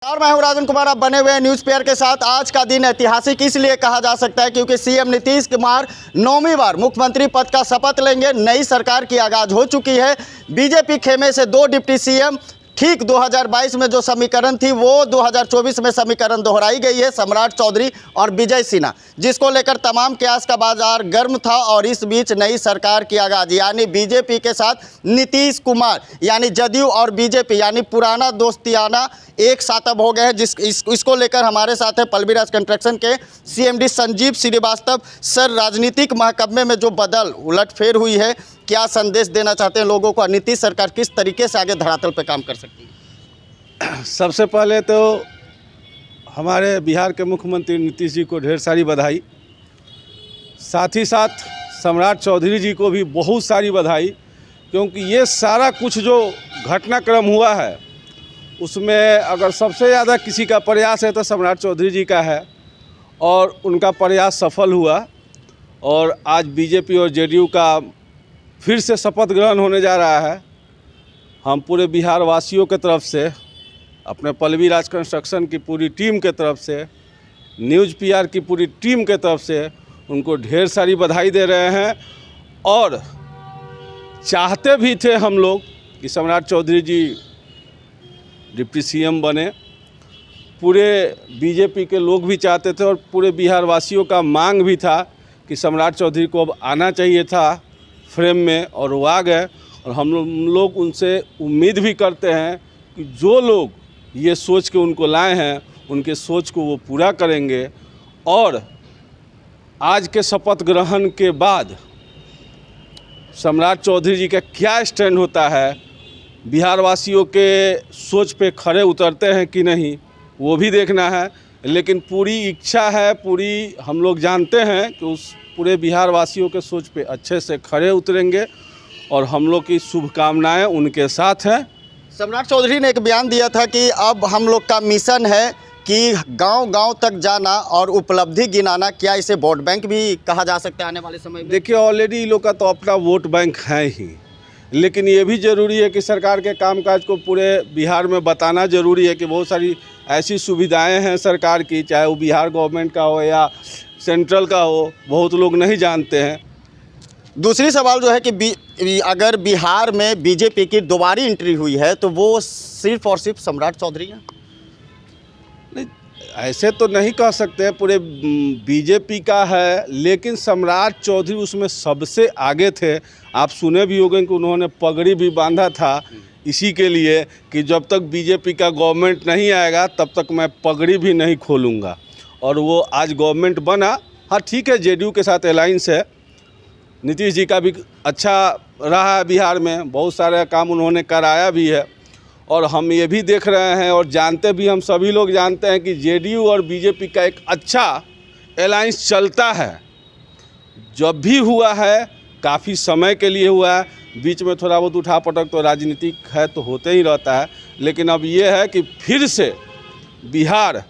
और मैं हूं राजन कुमार, आप बने हुए हैं न्यूज़ पेयर के साथ। आज का दिन ऐतिहासिक इसलिए कहा जा सकता है क्योंकि सीएम नीतीश कुमार 9वीं बार मुख्यमंत्री पद का शपथ लेंगे। नई सरकार की आगाज हो चुकी है। बीजेपी खेमे से 2 डिप्टी सीएम, ठीक 2022 में जो समीकरण थी वो 2024 में समीकरण दोहराई गई है। सम्राट चौधरी और विजय सिन्हा, जिसको लेकर तमाम क्यास का बाजार गर्म था। और इस बीच नई सरकार की आगाज यानी बीजेपी के साथ नीतीश कुमार यानी जदयू और बीजेपी यानी पुराना दोस्तियाना एक साथ अब हो गए हैं। इसको लेकर हमारे साथ है पल्लवीराज कंस्ट्रक्शन के सीएमडी संजीव श्रीवास्तव। सर, राजनीतिक महकमे में जो उलटफेर हुई है, क्या संदेश देना चाहते हैं लोगों को? नीतीश सरकार किस तरीके से आगे धरातल पर काम कर सकती है? सबसे पहले तो हमारे बिहार के मुख्यमंत्री नीतीश जी को ढेर सारी बधाई, साथ ही साथ सम्राट चौधरी जी को भी बहुत सारी बधाई, क्योंकि ये सारा कुछ जो घटनाक्रम हुआ है उसमें अगर सबसे ज़्यादा किसी का प्रयास है तो सम्राट चौधरी जी का है, और उनका प्रयास सफल हुआ। और आज बीजेपी और जेडीयू का फिर से शपथ ग्रहण होने जा रहा है। हम पूरे बिहार वासियों के तरफ से, अपने पल्लवीराज कंस्ट्रक्शन की पूरी टीम के तरफ से, न्यूज़ पीआर की पूरी टीम के तरफ से उनको ढेर सारी बधाई दे रहे हैं। और चाहते भी थे हम लोग कि सम्राट चौधरी जी डिप्टी सीएम बने। पूरे बीजेपी के लोग भी चाहते थे और पूरे बिहार वासियों का मांग भी था कि सम्राट चौधरी को अब आना चाहिए था फ्रेम में, और वो आ गए। और हम लोग उनसे उम्मीद भी करते हैं कि जो लोग ये सोच के उनको लाए हैं उनके सोच को वो पूरा करेंगे। और आज के शपथ ग्रहण के बाद सम्राट चौधरी जी का क्या स्टैंड होता है, बिहार वासियों के सोच पे खरे उतरते हैं कि नहीं, वो भी देखना है। लेकिन पूरी इच्छा है, पूरी हम लोग जानते हैं कि उस पूरे बिहार वासियों के सोच पे अच्छे से खरे उतरेंगे, और हम लोग की शुभकामनाएं उनके साथ हैं। सम्राट चौधरी ने एक बयान दिया था कि अब हम लोग का मिशन है कि गांव-गांव तक जाना और उपलब्धि गिनाना। क्या इसे वोट बैंक भी कहा जा सकता है आने वाले समय में? देखिए, ऑलरेडी इन लोग का तो अपना वोट बैंक है ही, लेकिन ये भी ज़रूरी है कि सरकार के कामकाज को पूरे बिहार में बताना ज़रूरी है कि बहुत सारी ऐसी सुविधाएं हैं सरकार की, चाहे वो बिहार गवर्नमेंट का हो या सेंट्रल का हो, बहुत लोग नहीं जानते हैं। दूसरी सवाल जो है कि अगर बिहार में बीजेपी की दोबारी एंट्री हुई है तो वो सिर्फ और सिर्फ सम्राट चौधरी हैं? नहीं, ऐसे तो नहीं कह सकते, पूरे बीजेपी का है, लेकिन सम्राट चौधरी उसमें सबसे आगे थे। आप सुने भी होंगे कि उन्होंने पगड़ी भी बांधा था इसी के लिए कि जब तक बीजेपी का गवर्नमेंट नहीं आएगा तब तक मैं पगड़ी भी नहीं खोलूँगा। और वो आज गवर्नमेंट बना। हाँ ठीक है, जेडीयू के साथ अलायंस है, नीतीश जी का भी अच्छा रहा है बिहार में, बहुत सारे काम उन्होंने कराया भी है। और हम ये भी देख रहे हैं और जानते भी, हम सभी लोग जानते हैं कि जेडीयू और बीजेपी का एक अच्छा अलायंस चलता है। जब भी हुआ है काफ़ी समय के लिए हुआ है, बीच में थोड़ा बहुत उठापटक तो राजनीतिक है तो होते ही रहता है। लेकिन अब ये है कि फिर से बिहार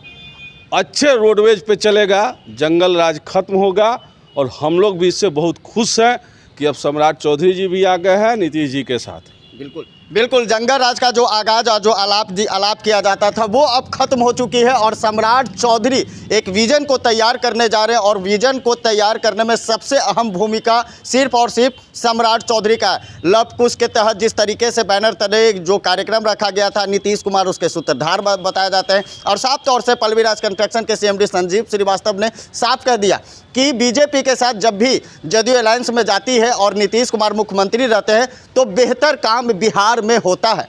अच्छे रोडवेज पे चलेगा, जंगल राज खत्म होगा। और हम लोग भी इससे बहुत खुश हैं कि अब सम्राट चौधरी जी भी आ गए हैं नीतीश जी के साथ। बिल्कुल बिल्कुल, जंगल राज का जो आगाज जो आलाप किया जाता था वो अब खत्म हो चुकी है। और सम्राट चौधरी एक विजन को तैयार करने जा रहे हैं, और विजन को तैयार करने में सबसे अहम भूमिका सिर्फ और सिर्फ सम्राट चौधरी का है। लव कुश के तहत जिस तरीके से बैनर तले जो कार्यक्रम रखा गया था, नीतीश कुमार उसके सूत्रधार बताए जाते हैं। और साफ तौर से पल्लवीराज कंस्ट्रक्शन के सीएमडी संजीव श्रीवास्तव ने साफ कह दिया कि बीजेपी के साथ जब भी जदयू अलायंस में जाती है और नीतीश कुमार मुख्यमंत्री रहते हैं तो बेहतर काम बिहार में होता है।